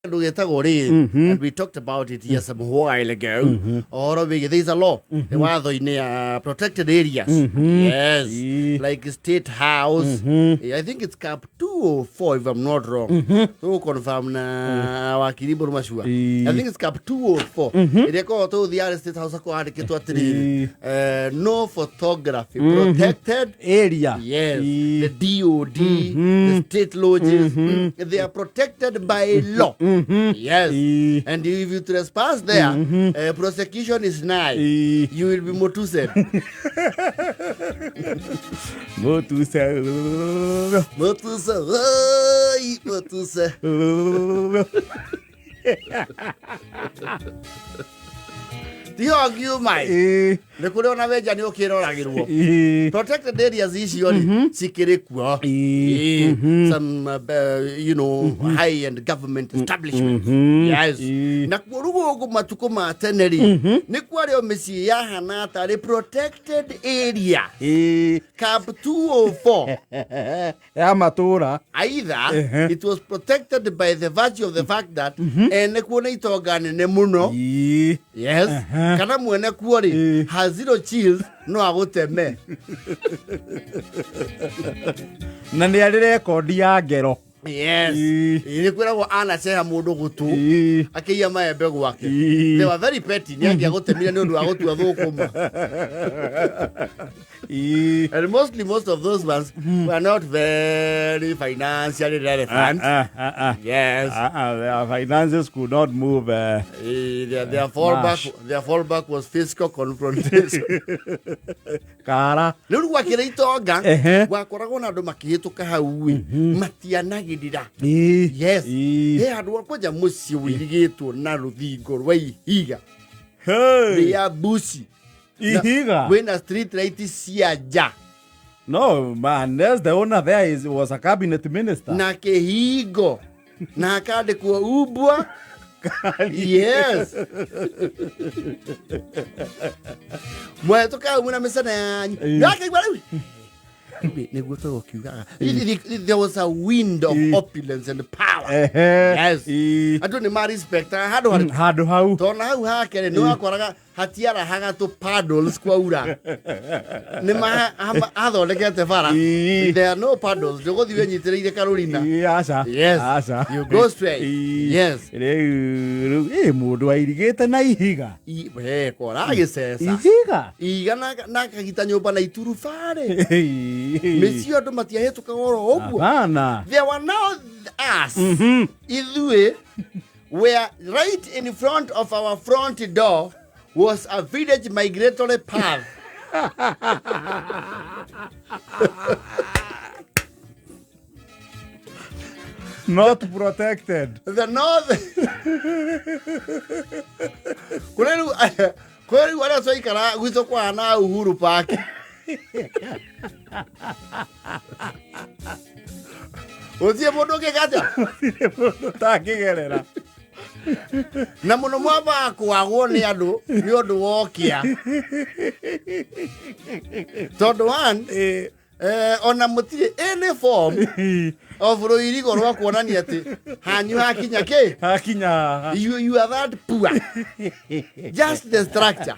And we talked about it here some while ago. Or there's a law. The protected areas. Yes. Like State House. I think it's cap 2 or 4 if I'm not wrong. So confirm na wakiribu mashua. I think it's cap 2 or 4. They call to the State House no photography. Protected area. Yes. The DOD, the state lodges, they are protected by law. Yes. And if you trespass there, prosecution is nigh. You will be motused. Motused. Tiyo mai. Nekule onaveja ni okiroragirwo. Protected areas icio cikiri kuo. Some high-end government establishments. Yes. Na kurugo matuko ma Tene ni kwari omisi ya hana tari protected area. Cap 204. Ya matura. Either it was protected by the virtue of the fact that nekuona itogane ne muno. Yes. Kana mwene kuori has zero chills no aguteme. Na ni ari record ya ngero. Yes. Ni kwira ana seha mundu gutu akiya maembe gwake. They were very petty. Ni angia gutemire ni undu agutu athukuma. And most of those ones were not very financially relevant. Yes. Their finances could not move. Their fallback was fiscal confrontation. Kara. Lulu wakire itonga wakoragwo na andu makihituka hau matianagirira. Yes. Andu akoja muci wirigitwo na ruthingo rwa ihiga. They are bushy. Ihiga. When a street light is siaja. No, man, there's the owner there was a cabinet minister. Na kehigo. Na kade kwa ubwa. Yes. Mweto ka umuna mesana yanyu. Yake gwalewi. There was a wind of opulence and power. Yes. I don't know respect. Hadu hau. Tona hau hakere no akoraga hatiara haga to paddles kwa ura. Nima athondekete bara. There are no paddles. Jogo thiwe nyitireire Carolina. Yes. Asa. You go straight. Yes. Mundu airigite na ihiga. Korage sesa. Ihiga. Iga na kagita nyumba na ituru fare. Mesio ndo matia hetu kagoro ogu. There were now us. Idue were right in front of our front door was a village migratory path. Not protected. The north. Kweli wala soi kara guito kwa na Uhuru Park. Ozie modo ke gacha. Ta kigerera. Na muno mwaba kwagwo ni andu ni undu wokia. Tondu one ona mutire any form of roirigo rwa kuonania ati hanyu hakinya ke hakinya you are that poor. Just the structure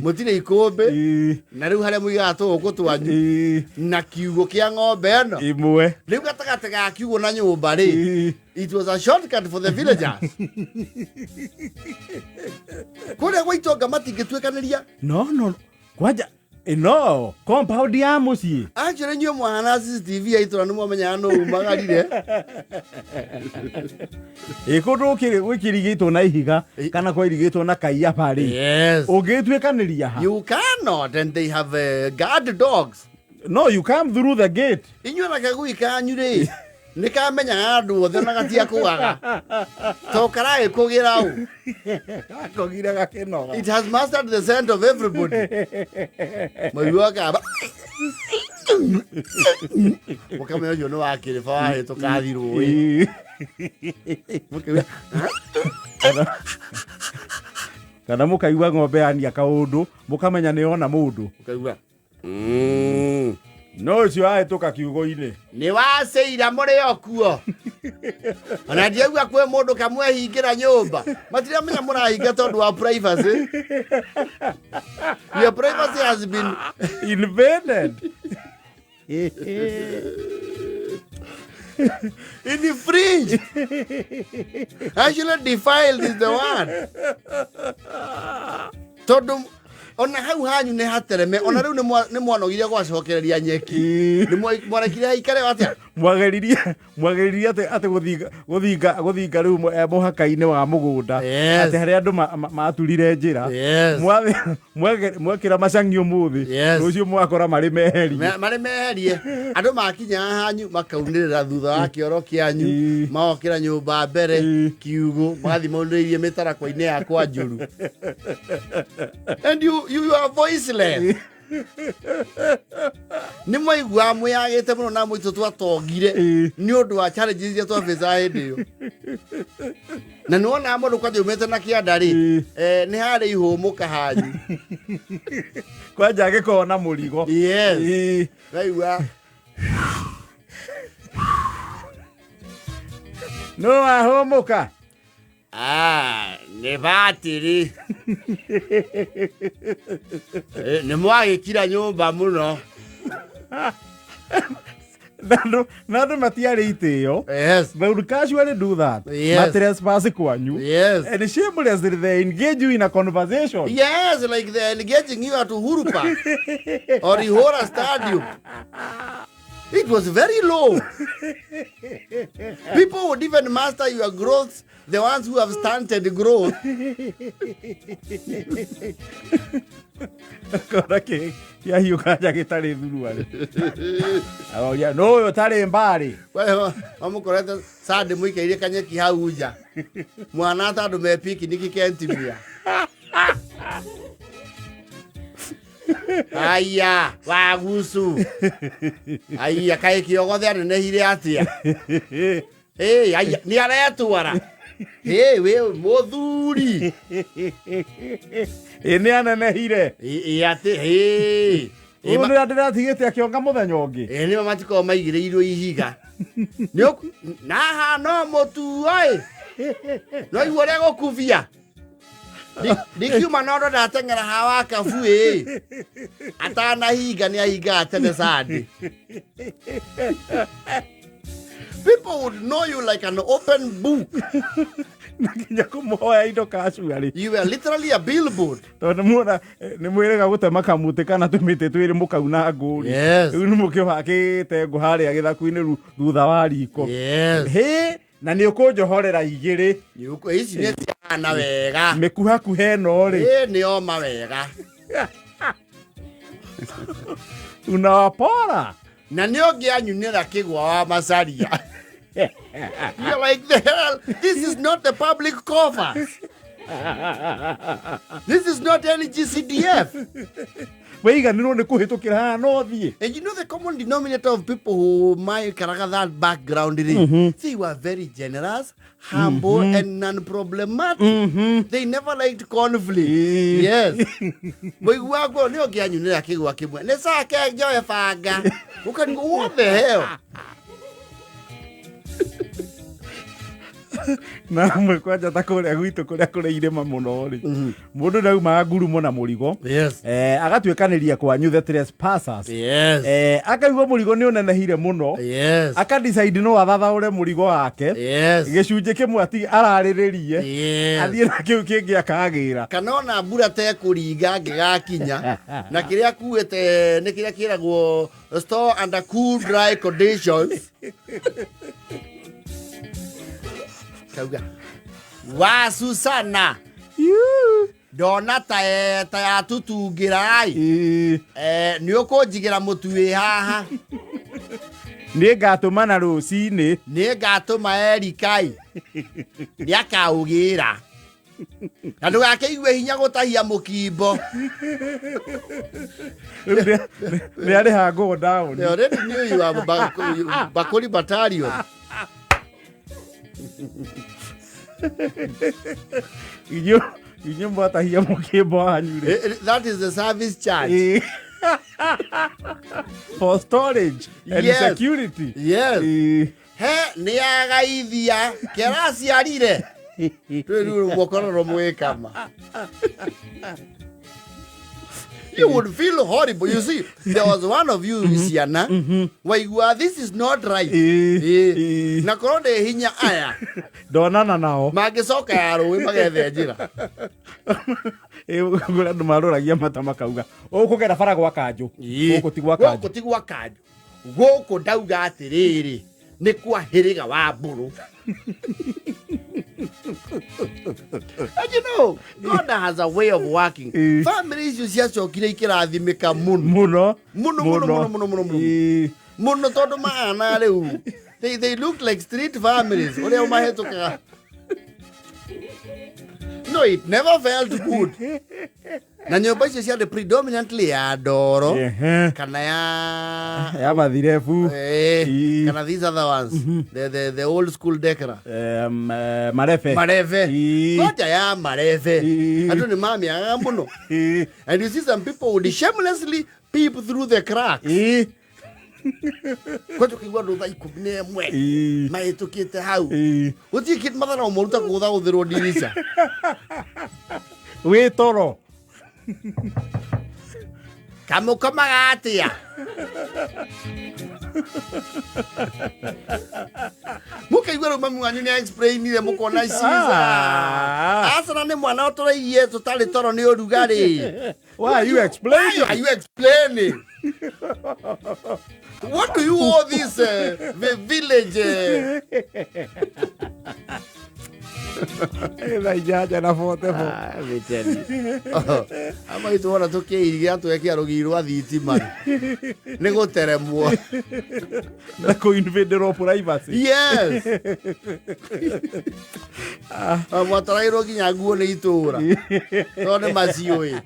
mutire ikombe na riu haria muigato gutwanyu na kiugo kia ng'ombe no imwe riu gatagate ga kiugo na nyumba ri it was a shortcut for the villagers. Kule gwa itonga matingitwekaniria no kwaja no compound ya muci actually nyo mwana CCTV aitora ni mwamenya no umagarire ikodo gwikirigitwo na ihiga kana kwa irigitwo na kaiya pari. Yes. Ugitwekaniria ha You cannot, and they have guard dogs. No, you come through the gate. Inyo na kagui kanyure nikamenya andu othe na gatia kuaga to karae kugira u kogira gakenoga. It has mastered the scent of everybody. Mayuaka Wakame yo no akire fa to kadiro kana mukaigua ng'ombe ania kaundu mukamenya ni ona mundu mukaigua No cio ahĩtũka kiugo-inĩ. Nĩ waceira mũrĩ okuo. Ona ndiaigua kwĩ mũndũ kamwehingĩra nyũmba. Matiramenya mũrahinga tondũ wa privacy. Your privacy has been invaded. In the fridge. Actually defiled is the word. Tondũ ona hau hanyu nĩ hatereme, ona rĩu nĩ mwanogire gwacokereria nyeki. Nĩ mwarekire haikare atia? Mwageririe atĩ gũthinga rĩu mũhaka-inĩ wa mũgũnda. Atĩ harĩa andũ maturire njĩra. Mwekĩra macang'i ũmũthĩ. Rũciũ mwakora marĩ meherie. Marĩ meherie. Andũ makinya hanyu makaunĩrĩra thutha wa kĩoro kĩanyu. Magokĩra nyũmba mbere kiugo. Magathiĩ maunĩrĩirie mĩtarakwa-inĩ ya kwanjũru. And you are voiceless. Nĩ mwaigua mwĩyagĩte mũno na mũitũ twatongire nĩ ũndũ wa challenges iria twabeca hĩndĩ ĩyo. Na nĩ wona mũndũ kwanja umĩte na kĩanda rĩ, nĩ harĩ ihũmũka hanyu. Kwanja angĩkorwo na mũrigo. Yes. Waigua. No ahũmũka. Nĩ hatiri. Nĩ mwagĩkira nyũmba mũno. Na andũ matiarĩ itĩo. Yes. They would casually do that. Yes. Trespass kwanyu. Yes. And shamelessly they engage you in a conversation. Yes, like they're engaging you at Uhuru Park or Ihora Stadium. It was very low. People would even master your growth, the ones who have stunted growth. Korake ya hiyo kaja gĩtarĩ thuruarĩ. Aoria no yo tarĩ mbarĩ. Wewe amukorete sande muikaire kanyeki hau nja. Mwana tandũ me picnic kentimia. Aya, wagusu. Aya kaĩ kĩogothe anenehire atia. Aya nĩ aretwara. We mũthuri. Nĩ anenehire. Ati Ũrĩa ndĩratigĩte akĩonga mũthenya ũngĩ. Nĩ matiko maigĩrĩirwo ihiga. Na hano mũtu oi. No igũre gũkubia. Dikiuma nondo ndateng'era hawa kabu atanahinga nĩ ahinga tene sande. People would know you like an open book. You were literally a billboard. Yes. Yes. Hey, na nĩ ũkũnjohorera igĩrĩ. Ici nĩ ciana wega. Mĩkuhakuhe no rĩ. Nĩ oma wega. Unawapora. Na nĩ ũngĩanyunĩra kĩgwa wa macaria. You're like, the hell, this is not the public coffers. This is not NGCDF. Weiganĩrwo nĩ kũhĩtũkĩra haha no thiĩ. And you know the common denominator of people who might carry that background, they were very generous, humble, and non-problematic. They never liked conflict. Yes. Moiguago nĩ ũngĩanyunĩra kĩgwa kĩmwe. Nĩ sake njoe banga. What the hell? Na mwe kwanja ta kũrĩa gwitũ kũrĩa kũrĩ irĩma mũno rĩ. Mũndũ ndauma ngurumo na mũrigo. Yes. Agatuĩkanĩria kwanyu the trespassers. Yes. Akaigua mũrigo nĩ ũnenehire mũno. Yes. Akadecide no athathaũre mũrigo wake. Yes. Gĩcunjĩ kĩmwe ati ararĩrĩrie. Yes. Athiĩ na kĩu kĩngĩ akagĩra. Kana ona mbura tekũringa ngĩgakinya. Na kĩrĩa akuĩte nĩ kĩrĩa kĩragwo store under cool dry conditions. Kauga wa Susana ndona ta ya tutungĩra nĩ ũkũnjigĩra mũtu wĩ haha. Nĩ ngatũma na rũcinĩ. Nĩ ngatũma Erikai nĩ akaũgĩra. Na ndũgakĩigue hinya gũtahia mũkimbo. Nĩ arĩ ha go down. They already knew you are Bakuri Battalion. Inyo mwatahia mũkimbo wanyu rĩ. That is the service charge. For storage and Yes. security. Yes. He ni agaithia keraciarire. Twiru mokororo mwikama. You would feel horrible. You see, there was one of you, Siana, where you are, this is not right. Na korode hinya aya. Donana nao. Magicoka ya rũĩ magethe njĩra. Gũrĩ andũ marũragia mata makauga ũkũgera bara gwa kanjũ. Gũkũ ti gwa kanjũ. Gũkũ ti gwa kanjũ. Gũkũ ndauga atĩrĩrĩ nĩ kwa hĩrĩga wa mbũrũ. And you know, God has a way of working. Families you ciacokire ikĩrathimĩka mũno. Mũno tondũ mahana rĩu. They look like street families. Ũrĩa mahĩtũkaga. No, it never felt good. Na nyũmba icio ciarĩ predominantly ya ndoro kana ya mathirebu kana these other ones the old school decora marebe ngoja ya marebe andũ nĩ mamiaga mũno. And you see some people would shamelessly peep through the cracks. Kwatu kigwa ndo thaa 11 mahĩtũkĩte hau gũtirĩ kĩndũ mathana mũruta gũthagũthĩrwo dirisha wĩ toro kamukomaga atia. Mukaigua rĩu mami wanyu nĩ explainire mũkona ciza asana nĩ mwana ũtũrairie tũtarĩ toro nĩ ũrugarĩ. Why are you explaining? Why are you explaining? What do you owe this the village? Jaja na fote fo. Ama itũona tũkĩiria twekĩa rũgiri rwa thitima nĩ gũteremwo na kũinvaderwo privacy. Yes. Mwatarairwo nginya nguo nĩ itũũra tondũ nĩ maciũĩ.